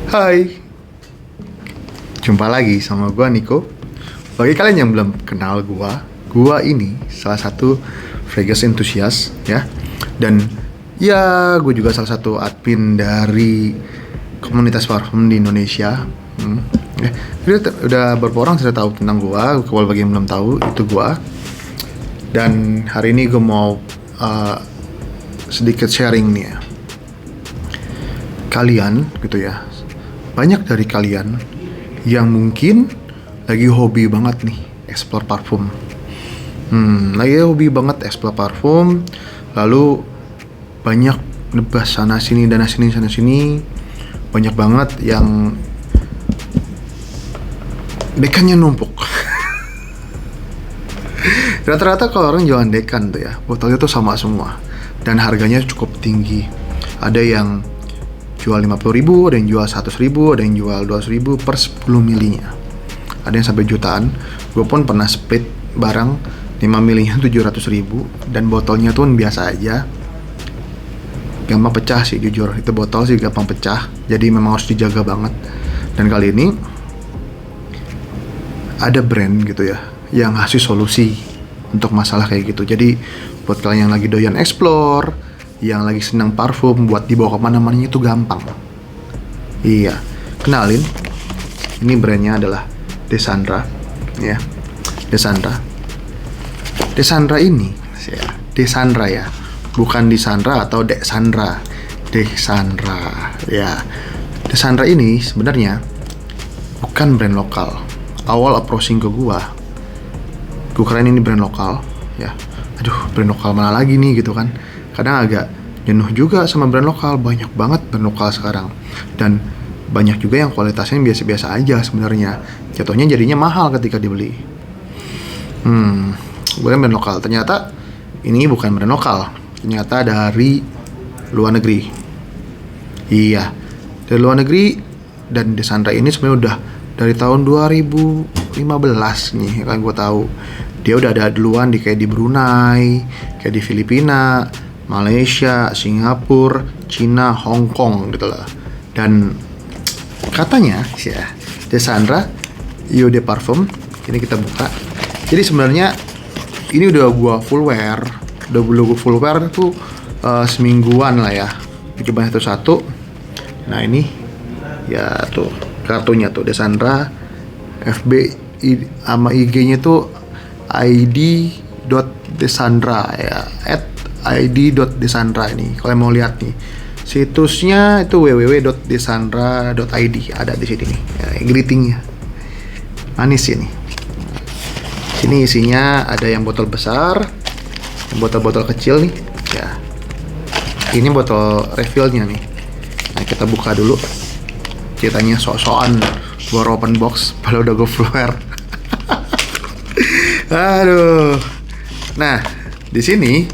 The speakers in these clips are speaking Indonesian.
Hai, jumpa lagi sama gua Niko. Bagi kalian yang belum kenal gua ini salah satu Vegas enthusiast ya. Dan ya, gue juga salah satu admin dari komunitas parfum di Indonesia. Ya, udah beberapa orang sudah tahu tentang gua. Kalau bagi yang belum tahu, itu gua. Dan hari ini gue mau sedikit sharing nih ya. Kalian gitu ya, banyak dari kalian yang mungkin lagi hobi banget nih explore parfum. Lagi hobi banget explore parfum, lalu banyak nebas sana sini sana sini, banyak banget yang dekannya numpuk. Rata-rata kalau orang jualan dekan tuh ya, botolnya tuh sama semua dan harganya cukup tinggi. Ada yang jual 50.000, ada yang jual 100.000, ada yang jual 200.000 per 10 milinya. Ada yang sampai jutaan. Gue pun pernah split barang 5 milinya 700.000 dan botolnya tuh biasa aja. Gampang pecah sih jujur. Itu botol sih gampang pecah. Jadi memang harus dijaga banget. Dan kali ini ada brand gitu ya yang ngasih solusi untuk masalah kayak gitu. Jadi buat kalian yang lagi doyan explore, yang lagi senang parfum, buat dibawa kemana-mana itu gampang. Iya, kenalin, ini brandnya adalah Desandra, ya. Desandra ini, ya, Desandra ya, bukan Desandra atau Dek Sandra, Desandra, ya. Desandra ini sebenarnya bukan brand lokal. Awal approaching ke gue kirain ini brand lokal, ya. Aduh, brand lokal mana lagi nih gitu kan? Kadang agak jenuh juga sama brand lokal, banyak banget brand lokal sekarang dan banyak juga yang kualitasnya biasa-biasa aja sebenarnya, jatuhnya jadinya mahal ketika dibeli. Brand lokal, ternyata ini bukan brand lokal, ternyata dari luar negeri. Iya, dari luar negeri. Dan Desandra ini sebenarnya udah dari tahun 2015 nih kan gue tahu. Dia udah ada duluan kayak di Brunei, kayak di Filipina, Malaysia, Singapura, Cina, Hong Kong gitu lah. Dan katanya ya, Desandra Eau de Parfum ini kita buka. Jadi sebenarnya ini udah gua full wear tuh semingguan lah ya. Coba satu-satu. Nah ini ya tuh kartunya tuh Desandra, FB sama IG-nya tuh id.desandra ya, id.desandra ini. Kalau mau lihat nih situsnya itu www.desandra.id, ada di sini nih ya, greetingnya manis ini. Sini isinya ada yang botol besar, yang botol-botol kecil nih ya. Ini botol refillnya nih. Nah kita buka dulu. Ceritanya sok-sokan gua open box padahal udah gue full wear. Aduh. Nah, di sini,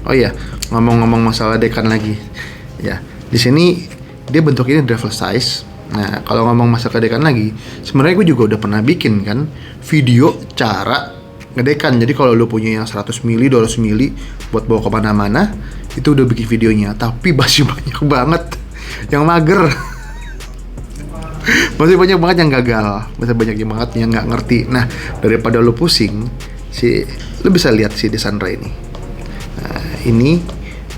oh iya, ngomong-ngomong masalah dekan lagi, ya, di sini dia bentuknya travel size. Nah, kalau ngomong masalah dekan lagi, sebenarnya gue juga udah pernah bikin kan video cara ngedekan. Jadi kalau lo punya yang 100 mili, 200 mili buat bawa kemana-mana, itu udah bikin videonya. Tapi masih banyak banget yang mager. Masih banyak banget yang gagal, masih banyak banget yang nggak ngerti. Nah, daripada lo pusing, lo bisa lihat si Desandra ini. Nah, ini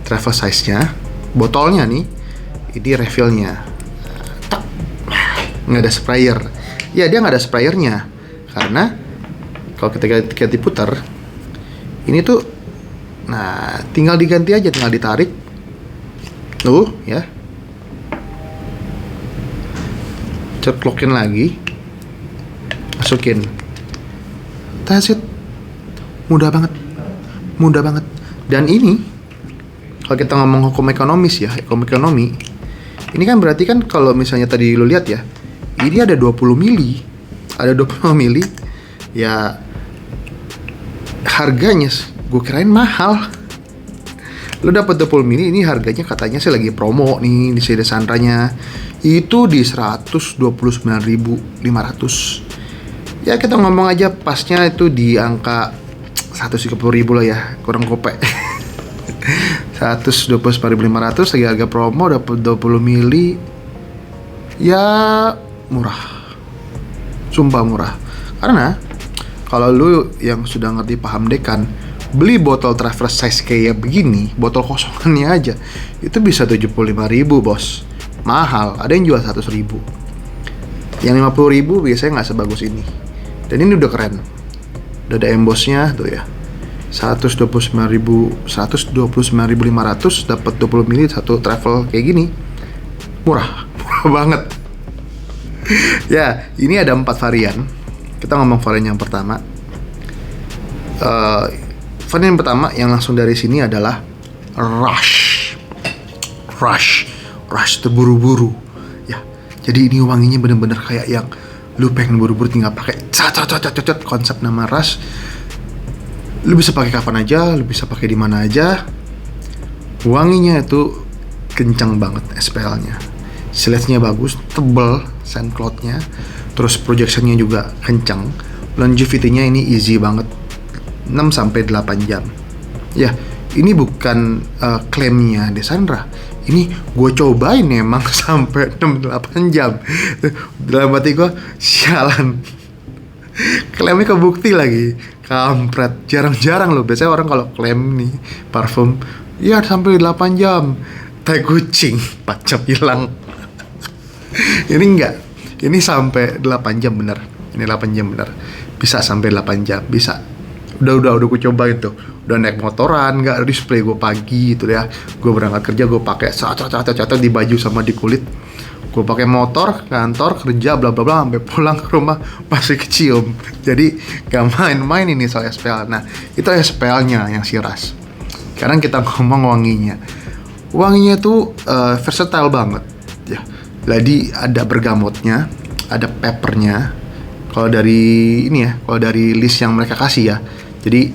travel size-nya, botolnya nih, ini refillnya. Nggak ada sprayer. Ya dia nggak ada sprayernya, karena kalau ketika diputar, ini tuh, nah tinggal diganti aja, tinggal ditarik, tuh ya. Ceplokin lagi, masukin, that's it. Mudah banget. Dan ini kalau kita ngomong hukum ekonomis ya, ekonomi, ini kan berarti kan kalau misalnya tadi lu lihat ya, ini ada 20 mili, ya harganya gue kirain mahal. Lo dapat 20 mili, ini harganya katanya sih lagi promo nih di Desandranya. Itu di 129.500. Ya kita ngomong aja pasnya itu di angka 130.000 lah ya, kurang kopek. 129.500 lagi harga promo, dapat 20 mili. Ya murah, sumpah murah. Karena kalau lu yang sudah ngerti paham dekan, beli botol travel size kayak begini, botol kosongannya aja itu bisa 75.000 bos. Mahal, ada yang jual 100.000. Yang 50.000 biasanya nggak sebagus ini. Dan ini udah keren, udah ada embossnya tuh ya. 129.500 dapat 20 mili satu travel kayak gini. Murah banget. Ya, ini ada 4 varian. Kita ngomong varian yang pertama. Varian pertama yang langsung dari sini adalah Rush terburu-buru. Ya, jadi ini wanginya bener-bener kayak yang lu pengen buru-buru tinggal pakai. Konsep nama Rush. Lu bisa pakai kapan aja, lu bisa pakai di mana aja. Wanginya itu kencang banget SPL-nya. Siletsnya bagus, tebel sandcloth-nya. Terus projectionnya juga kencang. Longevity-nya ini easy banget, 6-8 jam. Ya, ini bukan klaimnya Desandra. Ini gue cobain emang sampai 6-8 jam. Dalam hati gue, sialan. Klaimnya kebukti lagi. Kampret, jarang-jarang loh. Biasanya orang kalau klaim nih parfum, ya sampai 8 jam. Tai kucing, 4 jam hilang. Ini enggak. Ini sampai 8 jam bener. Ini 8 jam bener. Bisa sampai 8 jam, bisa. Udah gue cobain tuh. Udah naik motoran, nggak display gue pagi gitu ya. Gue berangkat kerja, gue pakai catat di baju sama di kulit. Gue pakai motor, kantor, kerja, bla bla bla, sampai pulang ke rumah masih kecium. Jadi gak main-main ini soal SPL. Nah, itu SPL-nya yang Shiraz. Sekarang kita ngomong wanginya. Wanginya tuh versatile banget ya. Jadi ada bergamotnya, ada peppernya. Kalau dari ini ya, kalau dari list yang mereka kasih ya. Jadi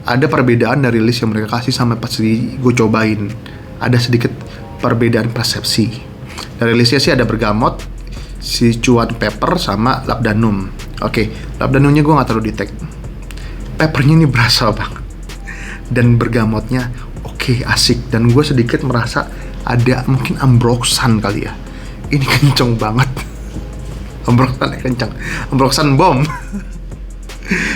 ada perbedaan dari list yang mereka kasih sama pas gue cobain. Ada sedikit perbedaan persepsi. Dari listnya sih ada bergamot, Sichuan pepper, sama labdanum. Oke, labdanumnya gue nggak terlalu detect. Peppernya ini berasa banget. Dan bergamotnya oke, asik. Dan gue sedikit merasa ada mungkin ambroxan kali ya. Ini kenceng banget. Ambroxan kenceng. Ambroxan bom.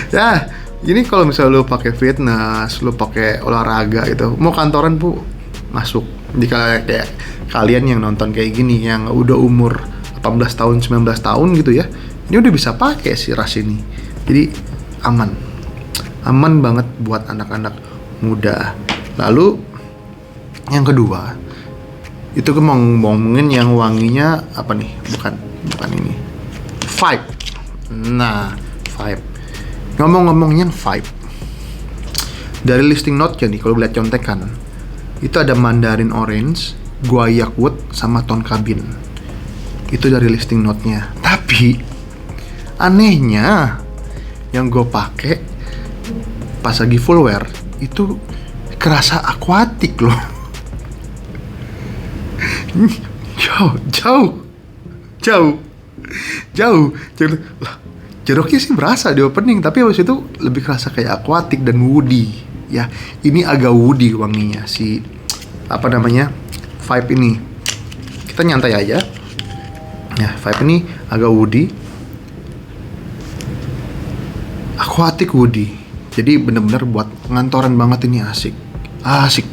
Ya, ini kalau misalnya lo pakai fitness, lo pakai olahraga gitu, mau kantoran bu masuk. Jika kayak kalian yang nonton kayak gini, yang udah umur 18 tahun, 19 tahun gitu ya, ini udah bisa pakai si Rush ini. Jadi aman banget buat anak-anak muda. Lalu yang kedua, itu gue mau ngomongin yang wanginya apa nih? Bukan ini. Vibe. Nah, Vibe. Ngomong-ngomongnya Vibe. Dari listing note-nya nih, kalau lihat contekan, itu ada Mandarin Orange, Guaiac Wood, sama Tonka Bean. Itu dari listing note-nya. Tapi anehnya yang gue pakai pas lagi full wear itu kerasa akuatik loh. Jauh. Lah, jeruknya sih berasa di opening, tapi habis itu lebih kerasa kayak akuatik dan woody. Ya, ini agak woody wanginya si Vibe ini. Kita nyantai aja. Ya, Vibe ini agak woody, aquatic woody. Jadi bener-bener buat ngantoran banget, ini asik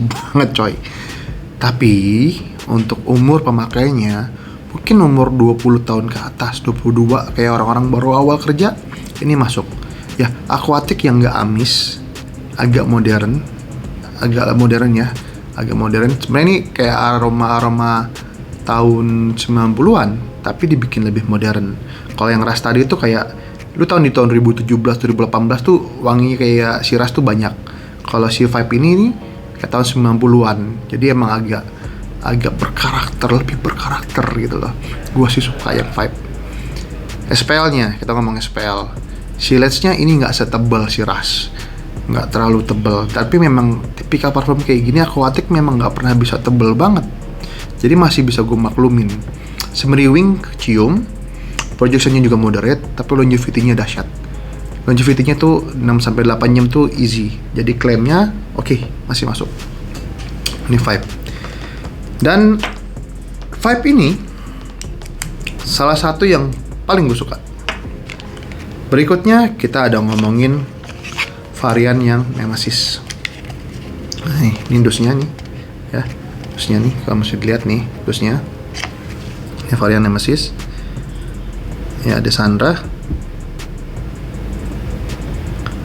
banget coy. Tapi untuk umur pemakainya mungkin umur 20 tahun ke atas, 22, kayak orang-orang baru awal kerja, ini masuk. Ya, aquatic yang gak amis, agak modern ya. Sebenarnya ini kayak aroma tahun 90-an, tapi dibikin lebih modern. Kalau yang Rush tadi itu kayak, lu tahu di tahun 2017, 2018 tuh wanginya kayak si Rush tuh banyak. Kalau si Vibe ini nih kayak tahun 90-an. Jadi emang agak lebih berkarakter gitu loh. Gua sih suka yang Vibe. SPL-nya, kita ngomong SPL. Siletsnya ini nggak setebal si Rush, nggak terlalu tebal, tapi memang tipikal parfum kayak gini aquatic memang nggak pernah bisa tebal banget, jadi masih bisa gue maklumin. Semeriwing cium, projectionnya juga moderate, tapi longevity-nya dahsyat. Longevity-nya tuh 6-8 jam tuh easy, jadi klaimnya oke, masih masuk. Ini Vibe. Dan Vibe ini salah satu yang paling gue suka. Berikutnya kita ada ngomongin varian yang Nemesis. Nah, ini dusnya nih, ya, dusnya nih. Kalau masih dilihat nih, dusnya. Ini varian Nemesis. Ya, ada Sandra.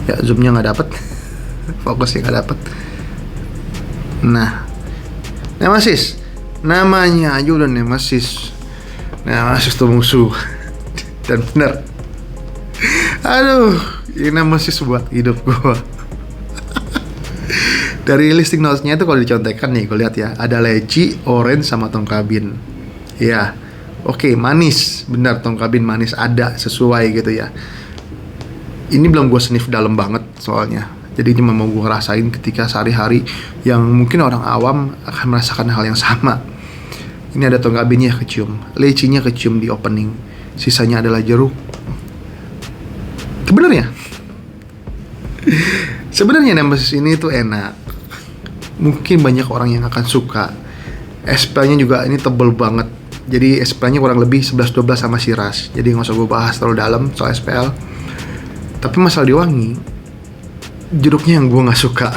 Ya, zoomnya nggak dapet, fokusnya nggak dapet. Nah, Nemesis, namanya aja udah Nemesis. Nemesis tuh musuh. Dan bener. Aduh, ini Nemesis buat hidup gua. Dari listing notesnya itu kalau dicontekan nih, gue lihat ya, ada leci, orange, sama tongkabin. Ya, oke, manis, benar, tongkabin manis ada, sesuai gitu ya. Ini belum gue sniff dalam banget soalnya. Jadi cuma mau gue ngerasain ketika sehari-hari yang mungkin orang awam akan merasakan hal yang sama. Ini ada tongkabinnya kecium, lecinya kecium di opening, sisanya adalah jeruk. Sebenarnya Nemesis ini tuh enak. Mungkin banyak orang yang akan suka. SPL-nya juga ini tebel banget. Jadi SPL-nya kurang lebih 11-12 sama Shiraz. Jadi nggak usah gue bahas terlalu dalam soal SPL. Tapi masalah di wangi, jeruknya yang gue nggak suka.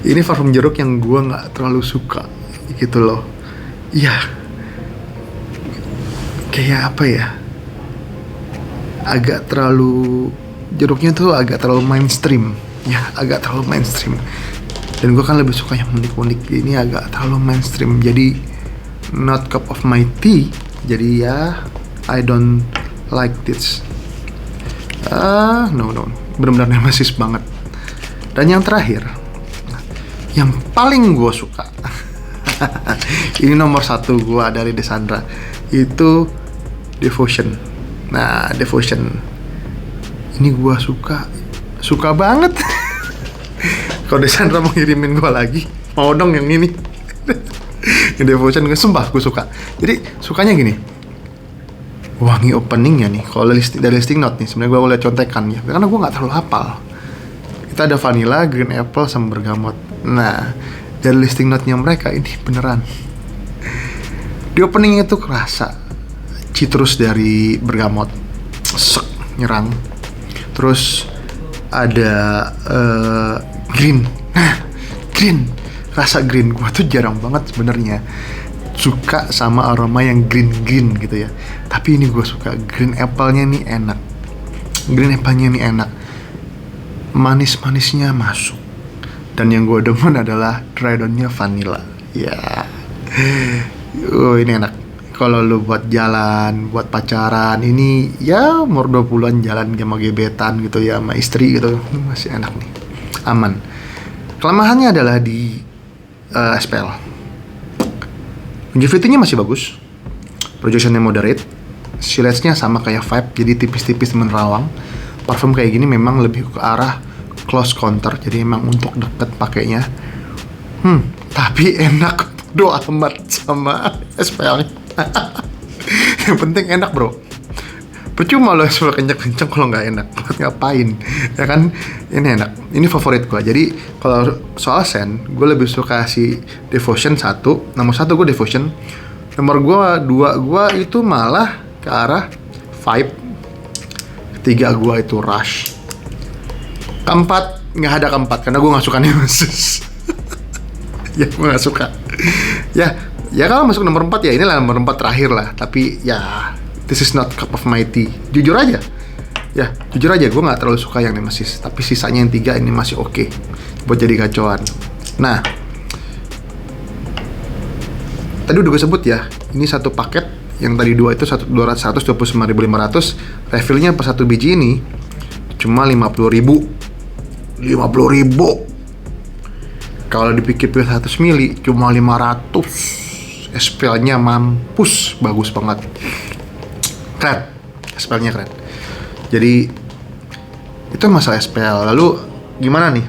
Ini parfum jeruk yang gue nggak terlalu suka, gitu loh. Iya, kayak apa ya? Agak terlalu, jeruknya tuh agak terlalu mainstream. Ya, agak terlalu mainstream. Dan gue kan lebih suka yang unik-unik. Ini agak terlalu mainstream. Jadi not cup of my tea. Jadi ya, I don't like this. No, benar-benar Nemesis banget. Dan yang terakhir, yang paling gue suka, ini nomor 1 gue dari Desandra, itu Devotion. Nah, Devotion ini gue suka banget. Kalau Desandra mau ngirimin gue lagi, mau dong yang ini. Yang Devotion gue sumpah gue suka. Jadi sukanya gini, wangi openingnya nih. Kalau dari listing note nih, sebenarnya gue lihat contekan ya, karena gue nggak terlalu hafal. Kita ada vanilla, green apple, sama bergamot. Nah, dari listing note-nya mereka ini beneran. Di openingnya tuh kerasa citrus dari bergamot, nyerang. Terus ada green. Nah, green, rasa green gue tuh jarang banget sebenarnya suka sama aroma yang green gitu ya. Tapi ini gue suka, green apple-nya nih enak. Green apple-nya nih enak. Manis-manisnya masuk. Dan yang gue demen adalah dry down-nya vanilla. Ya. Ini enak. Kalau lu buat jalan, buat pacaran, ini ya umur 20-an jalan sama gebetan gitu ya, sama istri gitu, masih enak nih, aman. Kelemahannya adalah di SPL. Longevity-nya masih bagus, projection-nya moderate, silhouette-nya sama kayak Vibe, jadi tipis-tipis menerawang. Parfum kayak gini memang lebih ke arah close counter, jadi emang untuk deket pakainya. Tapi enak doa amat sama SPL-nya. Yang penting enak bro. Percuma lo SPL kenceng-kenceng kalau nggak enak. Buat ngapain? Ya kan, ini enak. Ini favorit gue. Jadi kalau soal scent, gue lebih suka si Devotion 1. Nomor 1 gue Devotion. Nomor 2 gue itu malah ke arah Vibe. 3 gue itu Rush. Keempat nggak ada keempat karena gue nggak suka Nemesis. Ya gue nggak suka. Ya kalau masuk nomor 4 ya inilah nomor 4 terakhir lah. Tapi ya this is not cup of my tea. Jujur aja gue nggak terlalu suka yang Nemesis. Tapi sisanya yang 3 ini masih oke buat jadi kacauan. Nah, tadi udah gue sebut ya, ini satu paket. Yang tadi 2 itu 129.500. Refillnya per 1 biji ini cuma 50.000. Kalau dipikir-pikir 100 mili cuma 500. SPL-nya mampus, bagus banget. Keren. SPL-nya keren. Jadi itu masalah SPL. Lalu gimana nih?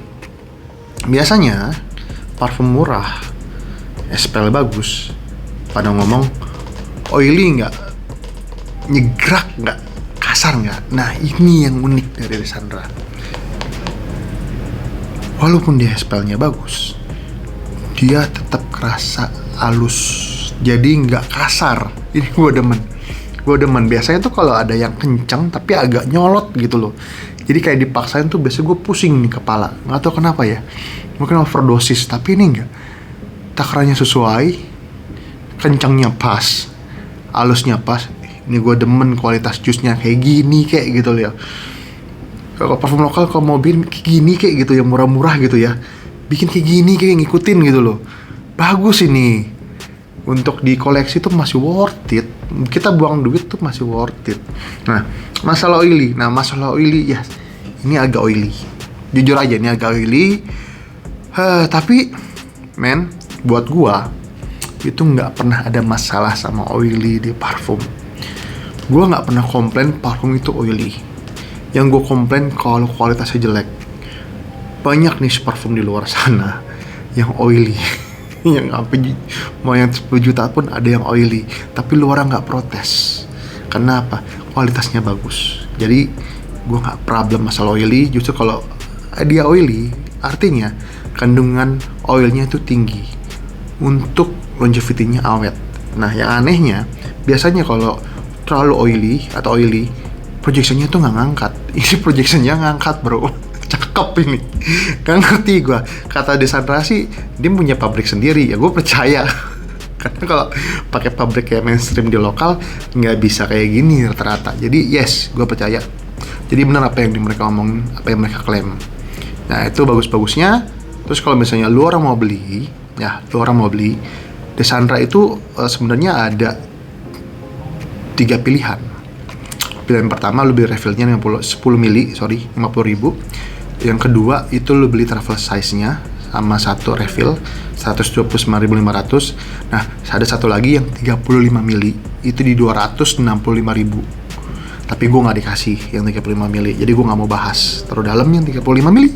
Biasanya parfum murah, SPL bagus, pada ngomong oily nggak, nyegrak nggak, kasar nggak. Nah ini yang unik dari Desandra. Walaupun dia SPL-nya bagus, dia tetap kerasa halus, jadi nggak kasar. Ini gue demen. Biasanya tuh kalau ada yang kencang tapi agak nyolot gitu loh, jadi kayak dipaksain tuh biasanya gue pusing nih kepala, nggak tahu kenapa ya, mungkin overdosis. Tapi ini enggak, takarannya sesuai, kencangnya pas, halusnya pas. Ini gue demen kualitas jusnya kayak gini, kayak gitu loh ya. Kalau parfum lokal kalau mau bikin kayak gini, kayak gitu ya, murah-murah gitu ya, bikin kayak gini, kayak ngikutin gitu loh. Bagus ini, untuk di koleksi tuh masih worth it. Kita buang duit tuh masih worth it. Nah, masalah oily ya, ini agak oily, jujur aja ini agak oily. Tapi men, buat gua itu nggak pernah ada masalah sama oily di parfum. Gua nggak pernah komplain parfum itu oily. Yang gue komplain kalau kualitasnya jelek. Banyak nih parfum di luar sana yang oily yang mau yang 10 juta pun ada yang oily, tapi lu orang nggak protes. Kenapa? Kualitasnya bagus. Jadi gue nggak problem masalah oily. Justru kalau dia oily, artinya kandungan oilnya itu tinggi untuk longevity-nya awet. Nah, yang anehnya biasanya kalau terlalu oily, projectionnya tuh nggak ngangkat. Ini projectionnya ngangkat, bro. Cakep ini. Gak ngerti gue. Kata Desandra sih dia punya pabrik sendiri, ya gue percaya. Karena kalau pakai pabrik kayak mainstream di lokal nggak bisa kayak gini rata-rata. Jadi yes, gue percaya. Jadi benar apa yang mereka omong, apa yang mereka klaim. Nah, itu bagus-bagusnya. Terus kalau misalnya lu orang mau beli, Desandra itu sebenarnya ada 3 pilihan. Pilihan pertama lu beli refillnya 10 mili, 50.000. Yang kedua itu lu beli travel size-nya sama satu refill 129.500. Nah, ada satu lagi yang 35 mili itu di 265.000. Tapi gue nggak dikasih yang 35 mili, jadi gue nggak mau bahas terlalu dalam yang 35 mili.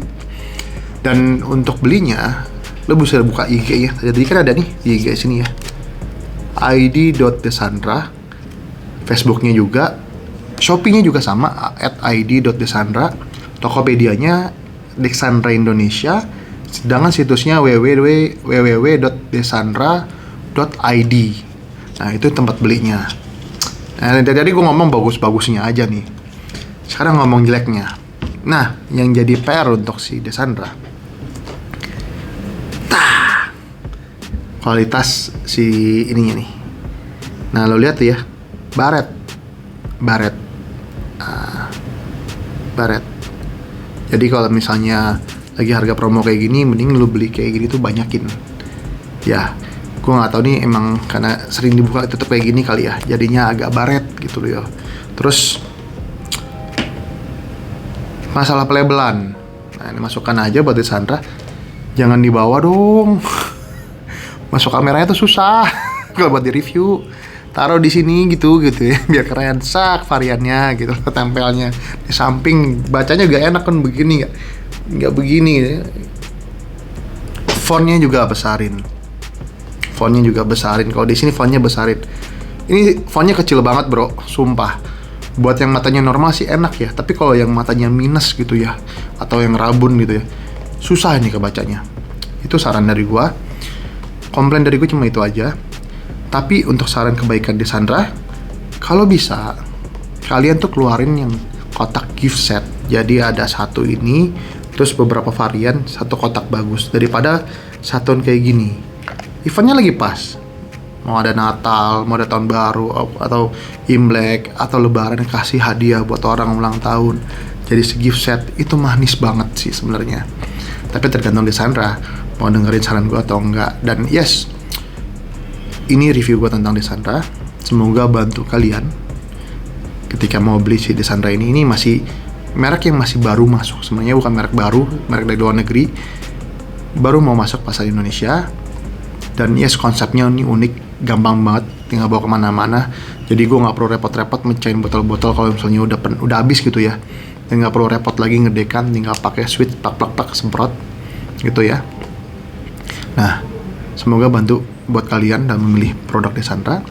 Dan untuk belinya lu bisa buka IG ya. Jadi kan ada nih di IG sini ya, id.desandra. Facebooknya juga, Shopee-nya juga sama, @id.desandra. Tokopedia-nya Desandra Indonesia. Sedangkan situsnya www.desandra.id. Nah, itu tempat belinya. Nah, tadi gue ngomong bagus-bagusnya aja nih. Sekarang ngomong jeleknya. Nah, yang jadi PR untuk si Desandra, kualitas si ininya nih. Nah, lo lihat tuh ya, baret. Jadi kalau misalnya lagi harga promo kayak gini, mending lu beli kayak gini tuh banyakin. Ya, gue nggak tahu nih, emang karena sering dibuka tutup kayak gini kali ya, jadinya agak baret gitu loh ya. Terus masalah pelabelan, nah ini masukkan aja buat Desandra, jangan dibawa dong. Masuk kameranya tuh susah. Kalau buat di review, taruh di sini gitu ya, biar keren sak variannya gitu, tempelnya di samping, bacanya gak enak kan begini, nggak begini. Fontnya juga besarin. Kalau di sini fontnya besarin. Ini fontnya kecil banget, bro, sumpah. Buat yang matanya normal sih enak ya, tapi kalau yang matanya minus gitu ya, atau yang rabun gitu ya, susah ini kebacanya. Itu saran dari gua. Komplain dari gue cuma itu aja. Tapi untuk saran kebaikan Desandra, kalau bisa kalian tuh keluarin yang kotak gift set. Jadi ada satu ini, terus beberapa varian, satu kotak bagus, daripada satuan kayak gini. Eventnya lagi pas, mau ada Natal, mau ada tahun baru, atau Imlek, atau Lebaran, kasih hadiah buat orang ulang tahun. Jadi si gift set itu manis banget sih sebenarnya. Tapi tergantung Desandra mau dengerin saran gue atau enggak. Dan yes, ini review gue tentang Desandra. Semoga bantu kalian ketika mau beli si Desandra ini. Ini masih merek yang masih baru masuk. Sebenarnya bukan merek baru, merek dari luar negeri, baru mau masuk pasar Indonesia. Dan yes, konsepnya ini unik, gampang banget, tinggal bawa kemana-mana. Jadi gue nggak perlu repot-repot mencain botol-botol kalau misalnya udah habis gitu ya. Dan nggak perlu repot lagi ngedekan, tinggal pakai switch, plak semprot gitu ya. Nah, semoga bantu buat kalian dalam memilih produk Desandra.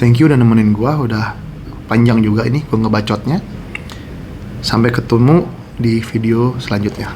Thank you udah nemenin gue, udah panjang juga ini gue ngebacotnya. Sampai ketemu di video selanjutnya.